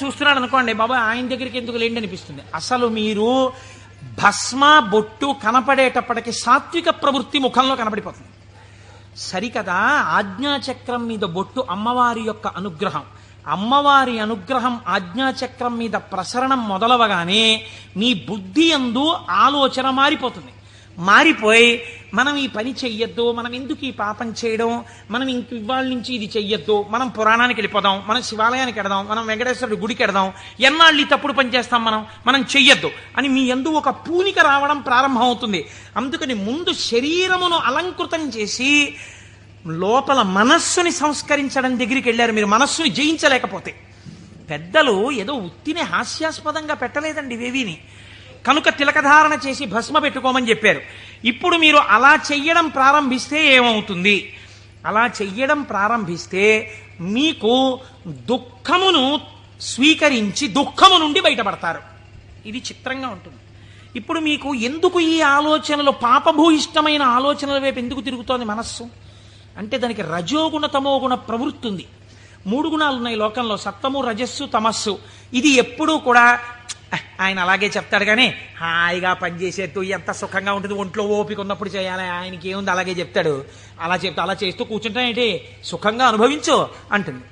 చూస్తున్నాడు అనుకోండి, బాబా ఆయన దగ్గరికి ఎందుకు లేండి అనిపిస్తుంది. అసలు మీరు భస్మ బొట్టు కనపడేటప్పటికి సాత్విక ప్రవృత్తి ముఖంలో కనపడిపోతుంది. సరికదా ఆజ్ఞాచక్రం మీద బొట్టు అమ్మవారి యొక్క అనుగ్రహం. అమ్మవారి అనుగ్రహం ఆజ్ఞాచక్రం మీద ప్రసరణం మొదలవగానే మీ బుద్ధి యందు ఆలోచన మారిపోతుంది. మారిపోయి మనం ఈ పని చెయ్యొద్దు, మనం ఎందుకు ఈ పాపం చేయడం, మనం ఇంక ఇవాళ నుంచి ఇది చెయ్యొద్దు, మనం పురాణానికి వెళ్ళిపోదాం, మనం శివాలయానికి వెడదాం, మనం వెంకటేశ్వరుడి గుడికి వెడదాం, ఎన్నాళ్ళు ఈ తప్పుడు పని చేస్తాం, మనం చెయ్యొద్దు అని మీ యందు ఒక పూనిక రావడం ప్రారంభం అవుతుంది. అందుకని ముందు శరీరమును అలంకృతం చేసి లోపల మనస్సుని సంస్కరించడం దగ్గరికి వెళ్ళారు. మీరు మనస్సుని జయించలేకపోతే. పెద్దలు ఏదో ఉత్తినే హాస్యాస్పదంగా పెట్టలేదండి ఇవేవిని. కనుక తిలకధారణ చేసి భస్మ పెట్టుకోమని చెప్పారు. ఇప్పుడు మీరు అలా చెయ్యడం ప్రారంభిస్తే ఏమవుతుంది? అలా చెయ్యడం ప్రారంభిస్తే మీకు దుఃఖమును స్వీకరించి దుఃఖము నుండి బయటపడతారు. ఇది చిత్రంగా ఉంటుంది. ఇప్పుడు మీకు ఎందుకు ఈ ఆలోచనలు, పాపభూయిష్టమైన ఆలోచనల వైపు ఎందుకు తిరుగుతోంది మనస్సు అంటే దానికి రజోగుణ తమోగుణ ప్రవృత్తి ఉంది. 3 గుణాలు ఉన్నాయి లోకంలో, సత్వము రజస్సు తమస్సు. ఇది ఎప్పుడూ కూడా ఆయన అలాగే చెప్తాడు కానీ హాయిగా పనిచేసేట్టు ఎంత సుఖంగా ఉంటుంది, ఒంట్లో ఓపిక ఉన్నప్పుడు చేయాలి, ఆయనకి ఏముంది అలాగే చెప్తాడు. అలా చెప్తా అలా చేస్తూ కూర్చుంటానేంటి, సుఖంగా అనుభవించు అంటుంది.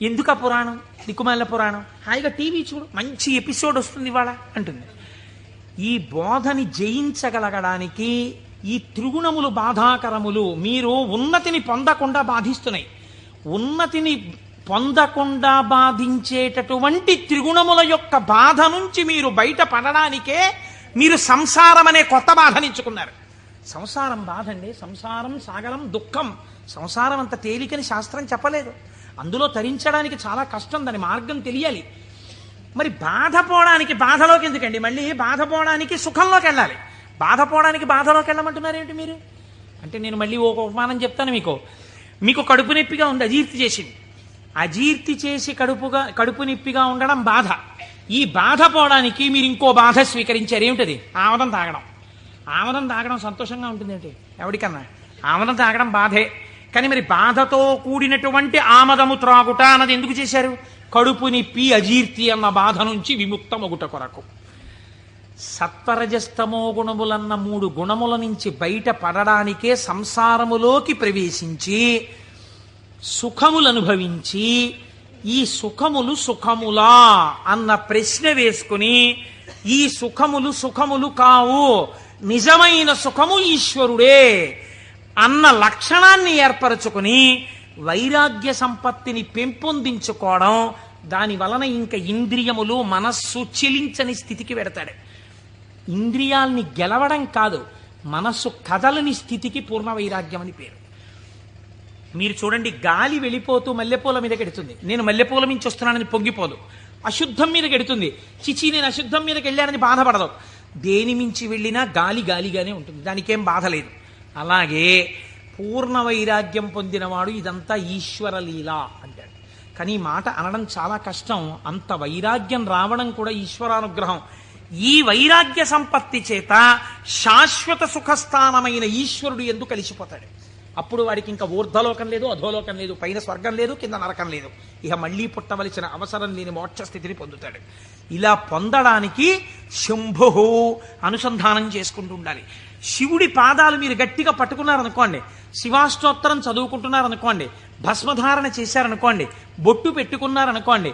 ఎందుకు ఆ పురాణం, దిక్కుమాల పురాణం, హాయిగా టీవీ చూడు, మంచి ఎపిసోడ్ వస్తుంది ఇవాళ అంటుంది. ఈ బోధని జయించగలగడానికి ఈ త్రిగుణములు బాధాకరములు. మీరు ఉన్నతిని పొందకుండా బాధిస్తున్నాయి. ఉన్నతిని పొందకుండా బాధించేటటువంటి త్రిగుణముల యొక్క బాధ నుంచి మీరు బయటపడడానికే మీరు సంసారం అనే కొత్త బాధనించుకున్నారు. సంసారం బాధ అండి. సంసారం సాగరం దుఃఖం. సంసారం అంత తేలికని శాస్త్రం చెప్పలేదు. అందులో తరించడానికి చాలా కష్టం, దాని మార్గం తెలియాలి. మరి బాధపోవడానికి బాధలోకి ఎందుకండి, మళ్ళీ బాధపోవడానికి సుఖంలోకి వెళ్ళాలి. బాధపోవడానికి బాధలోకి వెళ్ళమంటున్నారు ఏమిటి మీరు అంటే, నేను మళ్ళీ ఒక ఉపమానం చెప్తాను మీకు కడుపు నొప్పిగా ఉంది, అజీర్తి చేసింది. అజీర్తి చేసి కడుపు నొప్పిగా ఉండడం బాధ. ఈ బాధ పోవడానికి మీరు ఇంకో బాధ స్వీకరించారు. ఏమిటది? ఆమదం తాగడం. ఆమదం తాగడం సంతోషంగా ఉంటుంది ఏంటి ఎవరికన్నా? ఆమదం తాగడం బాధే. కానీ మరి బాధతో కూడినటువంటి ఆమదము త్రాగుట అన్నది ఎందుకు చేశారు? కడుపు నొప్పి అజీర్తి అన్న బాధ నుంచి విముక్తమగుట కొరకు. సత్వరజస్తమో గుణములన్న 3 గుణముల నుంచి బయట పడడానికే సంసారములోకి ప్రవేశించి సుఖములు అనుభవించి ఈ సుఖములు సుఖములా అన్న ప్రశ్న వేసుకుని ఈ సుఖములు కావు, నిజమైన సుఖము ఈశ్వరుడే అన్న లక్షణాన్ని ఏర్పరచుకుని వైరాగ్య సంపత్తిని పెంపొందించుకోవడం, దాని వలన ఇంకా ఇంద్రియములు మనస్సు చెలించని స్థితికి వెడతాడు. ఇంద్రియాల్ని గెలవడం కాదు, మనస్సు కదలని స్థితికి పూర్ణ వైరాగ్యం అని పేరు. మీరు చూడండి, గాలి వెళ్ళిపోతూ మల్లెపూల మీద గెడుతుంది, నేను మల్లెపూల మించి వస్తున్నానని పొంగిపోదు. అశుద్ధం మీద గెడుతుంది, చిచి నేను అశుద్ధం మీదకి వెళ్ళానని బాధపడదు. దేని మించి వెళ్ళినా గాలి గాలిగానే ఉంటుంది, దానికేం బాధ లేదు. అలాగే పూర్ణ వైరాగ్యం పొందినవాడు ఇదంతా ఈశ్వర లీల అంటాడు. కానీ ఈ మాట అనడం చాలా కష్టం. అంత వైరాగ్యం రావడం కూడా ఈశ్వరానుగ్రహం. ఈ వైరాగ్య సంపత్తి చేత శాశ్వత సుఖస్థానమైన ఈశ్వరుడు ఎందుకు కలిసిపోతాడు. అప్పుడు వాడికి ఇంకా ఊర్ధ్వలోకం లేదు, అధోలోకం లేదు, పైన స్వర్గం లేదు, కింద నరకం లేదు. ఇక మళ్ళీ పుట్టవలసిన అవసరం లేని మోక్ష స్థితిని పొందుతాడు. ఇలా పొందడానికి శంభు అనుసంధానం చేసుకుంటూ ఉండాలి. శివుడి పాదాలు మీరు గట్టిగా పట్టుకున్నారనుకోండి, శివాష్టోత్తరం చదువుకుంటున్నారనుకోండి, భస్మధారణ చేశారనుకోండి, బొట్టు పెట్టుకున్నారనుకోండి,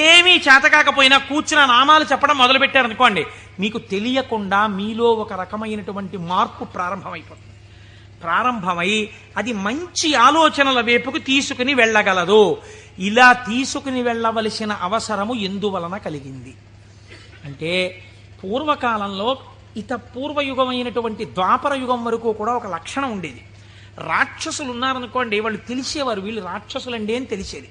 ఏమీ చేతకాకపోయినా కూర్చున్న నామాలు చెప్పడం మొదలుపెట్టారనుకోండి, మీకు తెలియకుండా మీలో ఒక రకమైనటువంటి మార్పు ప్రారంభమై అది మంచి ఆలోచనల వైపుకు తీసుకుని వెళ్ళగలదు. ఇలా తీసుకుని వెళ్ళవలసిన అవసరము ఎందువలన కలిగింది అంటే, పూర్వకాలంలో పూర్వయుగమైనటువంటి ద్వాపర యుగం వరకు కూడా ఒక లక్షణం ఉండేది. రాక్షసులు ఉన్నారనుకోండి, వాళ్ళు తెలిసేవారు వీళ్ళు రాక్షసులండి అని తెలిసేది.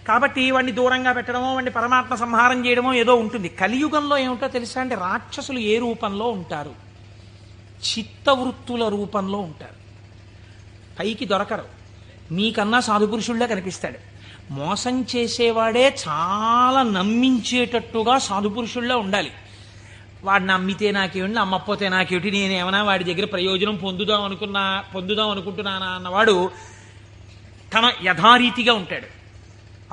కాబట్టి వాడిని దూరంగా పెట్టడమో, వాడిని పరమాత్మ సంహారం చేయడమో ఏదో ఉంటుంది. కలియుగంలో ఏమిటో తెలుసా అంటే, రాక్షసులు ఏ రూపంలో ఉంటారు? చిత్తవృత్తుల రూపంలో ఉంటారు. పైకి దొరకరు, మీకన్నా సాధుపురుషుళ్ళే కనిపిస్తాడు. మోసం చేసేవాడే చాలా నమ్మించేటట్టుగా సాధుపురుషుల్లో ఉండాలి. వాడిని నమ్మితే నాకేమిటి, నమ్మకపోతే నాకేమిటి, నేనేమన్నా వాడి దగ్గర ప్రయోజనం పొందుదాం అనుకుంటున్నానా అన్నవాడు తన యథారీతిగా ఉంటాడు.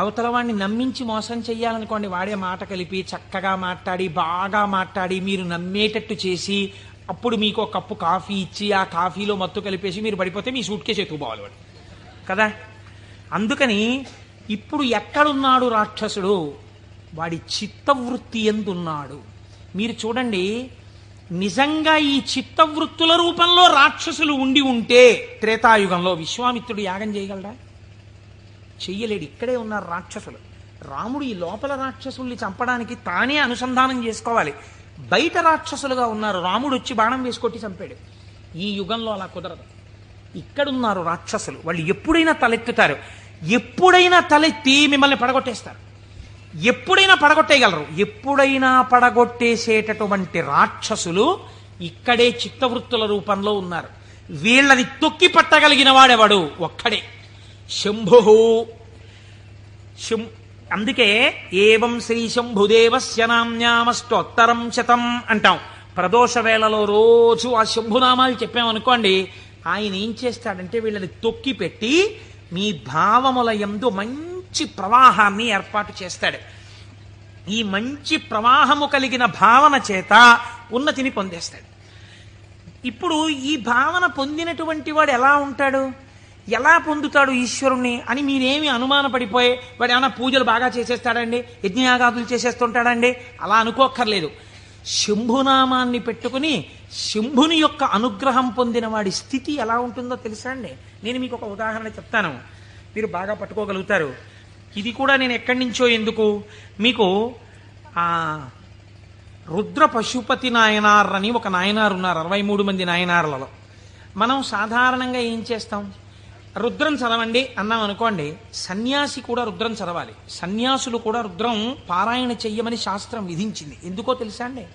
అవతల వాడిని నమ్మించి మోసం చెయ్యాలనుకోండి, వాడే మాట కలిపి చక్కగా మాట్లాడి బాగా మాట్లాడి మీరు నమ్మేటట్టు చేసి అప్పుడు మీకు ఒక కప్పు కాఫీ ఇచ్చి ఆ కాఫీలో మత్తు కలిపేసి మీరు పడిపోతే మీ సూట్ కేసు ఎత్తుకుపోవాలి వాడు కదా. అందుకని ఇప్పుడు ఎక్కడున్నాడు రాక్షసుడు? వాడి చిత్తవృత్తి ఎందున్నాడు? మీరు చూడండి, నిజంగా ఈ చిత్తవృత్తుల రూపంలో రాక్షసులు ఉండి ఉంటే త్రేతాయుగంలో విశ్వామిత్రుడు యాగం చేయగలడా? చెయ్యలేడు. ఇక్కడే ఉన్నారు రాక్షసులు. రాముడు ఈ లోపల రాక్షసుల్ని చంపడానికి తానే అనుసంధానం చేసుకోవాలి. బయట రాక్షసులుగా ఉన్నారు. రాముడు వచ్చి బాణం వేసుకొట్టి చంపాడు. ఈ యుగంలో అలా కుదరదు. ఇక్కడున్నారు రాక్షసులు. వాళ్ళు ఎప్పుడైనా తలెత్తుతారు. ఎప్పుడైనా తలెత్తి మిమ్మల్ని పడగొట్టేస్తారు. ఎప్పుడైనా పడగొట్టేయగలరు. ఎప్పుడైనా పడగొట్టేసేటటువంటి రాక్షసులు ఇక్కడే చిత్తవృత్తుల రూపంలో ఉన్నారు. వీళ్ళని తొక్కి పట్టగలిగిన వాడెవడు? ఒక్కడే, శంభు. అందుకే ఏవం శ్రీ శంభుదేవస్య నామ్నామష్టోత్తరం శతం అంటాం. ప్రదోష వేళలో రోజు ఆ శంభునామాలు చెప్పామనుకోండి, ఆయన ఏం చేస్తాడంటే వీళ్ళని తొక్కి పెట్టి మీ భావముల యందు మంచి ప్రవాహాన్ని ఏర్పాటు చేస్తాడు. ఈ మంచి ప్రవాహము కలిగిన భావన చేత ఉన్నతిని పొందేస్తాడు. ఇప్పుడు ఈ భావన పొందినటువంటి వాడు ఎలా ఉంటాడు? ఎలా పొందుతాడు ఈశ్వరుణ్ణి అని మీరేమి అనుమానపడిపోయి వాడు ఏమైనా పూజలు బాగా చేసేస్తాడండి, యజ్ఞయాగాదులు చేసేస్తుంటాడండి అలా అనుకోక్కర్లేదు. శంభునామాన్ని పెట్టుకుని శంభుని యొక్క అనుగ్రహం పొందిన వాడి స్థితి ఎలా ఉంటుందో తెలుసా అండి? నేను మీకు ఒక ఉదాహరణ చెప్తాను, మీరు బాగా పట్టుకోగలుగుతారు. ఇది కూడా నేను ఎక్కడి నుంచో ఎందుకు మీకు రుద్ర పశుపతి నాయనార్ అని ఒక నాయనారు ఉన్నారు. 63 మంది నాయనార్లలో మనం సాధారణంగా ఏం చేస్తాం? రుద్రం చదవండి అన్నాం అనుకోండి, సన్యాసి కూడా రుద్రం చదవాలి. సన్యాసులు కూడా రుద్రం పారాయణ చెయ్యమని శాస్త్రం విధించింది. ఎందుకో తెలుసా అండి?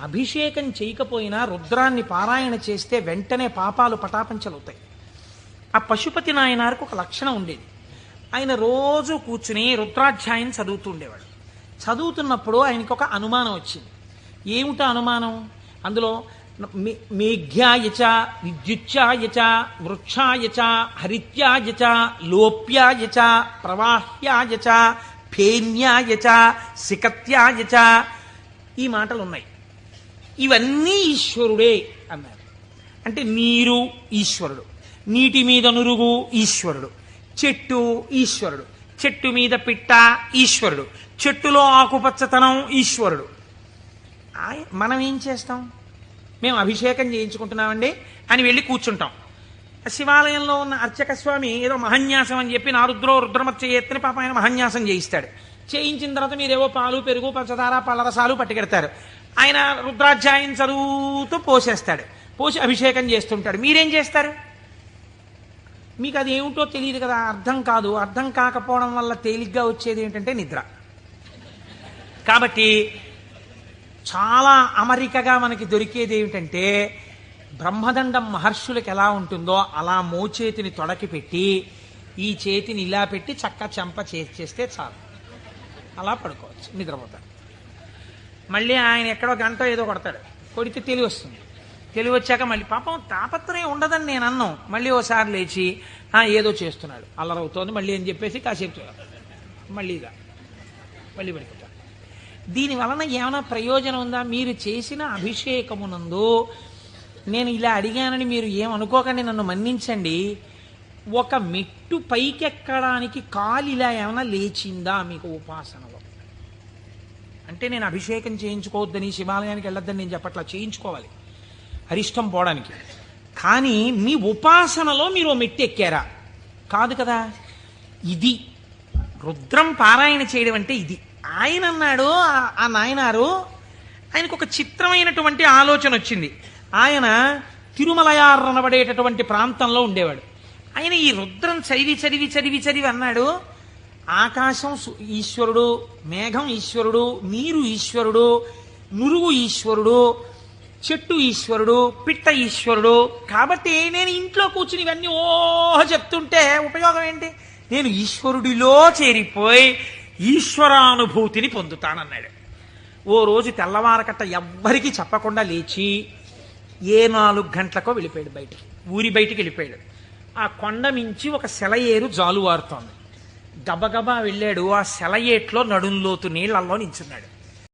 అభిషేకం చేయకపోయినా రుద్రాన్ని పారాయణ చేస్తే వెంటనే పాపాలు పటాపంచలవుతాయి. ఆ పశుపతి నాయనారికి ఒక లక్షణం ఉండేది. ఆయన రోజు కూర్చుని రుద్రాధ్యాయం చదువుతూ ఉండేవాడు. చదువుతున్నప్పుడు ఆయనకు ఒక అనుమానం వచ్చింది. ఏమిటా అనుమానం? అందులో మేఘ్యాయచ విద్యుచ్ఛాయచ వృక్షాయచ హరిత్యాయచ లోప్యాయచ ప్రవాహ్యాయచ ఫేన్యాయచ సికత్యాయచ ఈ మాటలు ఉన్నాయి. ఇవన్నీ ఈశ్వరుడే అన్నారు. అంటే నీరు ఈశ్వరుడు, నీటి మీద నురుగు ఈశ్వరుడు, చెట్టు ఈశ్వరుడు, చెట్టు మీద పిట్ట ఈశ్వరుడు, చెట్టులో ఆకుపచ్చతనం ఈశ్వరుడు. మనం ఏం చేస్తాం? మేము అభిషేకం చేయించుకుంటున్నామండి అని వెళ్ళి కూర్చుంటాం. శివాలయంలో ఉన్న అర్చక స్వామి ఏదో మహన్యాసం అని చెప్పి నారుద్రో రుద్రమచ్చయ్యని పాప ఆయన మహన్యాసం చేయిస్తాడు. చేయించిన తర్వాత మీరేవో పాలు పెరుగు పంచదార పళ్ళరసాలు పట్టుకెడతారు. ఆయన రుద్రాధ్యాయం చదువుతూ పోసేస్తాడు. పోసి అభిషేకం చేస్తుంటాడు. మీరేం చేస్తారు? మీకు అది ఏమిటో తెలియదు కదా, అర్థం కాదు. అర్థం కాకపోవడం వల్ల తేలిగ్గా వచ్చేది ఏంటంటే నిద్ర. కాబట్టి చాలా అమరికగా మనకి దొరికేది ఏమిటంటే బ్రహ్మదండం మహర్షులకు ఎలా ఉంటుందో అలా మోచేతిని తొడకి పెట్టి ఈ చేతిని ఇలా పెట్టి చక్క చెంప చేస్తే చాలు, అలా పడుకోవచ్చు, నిద్రపోతాడు. మళ్ళీ ఆయన ఎక్కడో గంట ఏదో కొడతాడు, కొడితే తెలివి వస్తుంది. తెలివి వచ్చాక మళ్ళీ పాపం తాపత్రయం ఉండదని నేను అన్నాం. మళ్ళీ ఓసారి లేచి ఏదో చేస్తున్నాడు, అల్లరవుతోంది మళ్ళీ అని చెప్పేసి కాసేపు మళ్ళీ పడిపోతాడు. దీని వలన ఏమైనా ప్రయోజనం ఉందా? మీరు చేసిన అభిషేకమునందు నేను ఇలా అడిగానని మీరు ఏమనుకోకండి, నన్ను మన్నించండి. ఒక మెట్టు పైకెక్కడానికి కాలు ఇలా ఏమైనా లేచిందా మీకు ఉపాసనలో? అంటే నేను అభిషేకం చేయించుకోవద్దని శివాలయానికి వెళ్ళొద్దని నేను చెప్పట్లా, చేయించుకోవాలి అరిష్టం పోవడానికి. కానీ మీ ఉపాసనలో మీరు మెట్టు ఎక్కారా? కాదు కదా. ఇది రుద్రం పారాయణ చేయడం అంటే ఇది. ఆయన అన్నాడు, ఆ నాయనారు ఆయనకు ఒక చిత్రమైనటువంటి ఆలోచన వచ్చింది. ఆయన తిరుమలయారనబడేటటువంటి ప్రాంతంలో ఉండేవాడు. ఆయన ఈ రుద్రం చదివి చదివి చదివి చదివి అన్నాడు, ఆకాశం ఈశ్వరుడు, మేఘం ఈశ్వరుడు, నీరు ఈశ్వరుడు, నురుగు ఈశ్వరుడు, చెట్టు ఈశ్వరుడు, పిట్ట ఈశ్వరుడు. కాబట్టి నేను ఇంట్లో కూర్చుని ఇవన్నీ చెప్తుంటే ఉపయోగం ఏంటి? నేను ఈశ్వరుడిలో చేరిపోయి ఈశ్వరానుభూతిని పొందుతానన్నాడు. ఓ రోజు తెల్లవారకట్ట ఎవ్వరికీ చెప్పకుండా లేచి 4 గంటలకో వెళ్ళిపోయాడు బయటికి, ఊరి బయటికి వెళ్ళిపోయాడు. ఆ కొండ మించి ఒక సెలయేరు జాలువారుతోంది. గబగబా వెళ్ళాడు, ఆ సెలయేట్లో నడుంలోతు నీళ్లలో నించున్నాడు.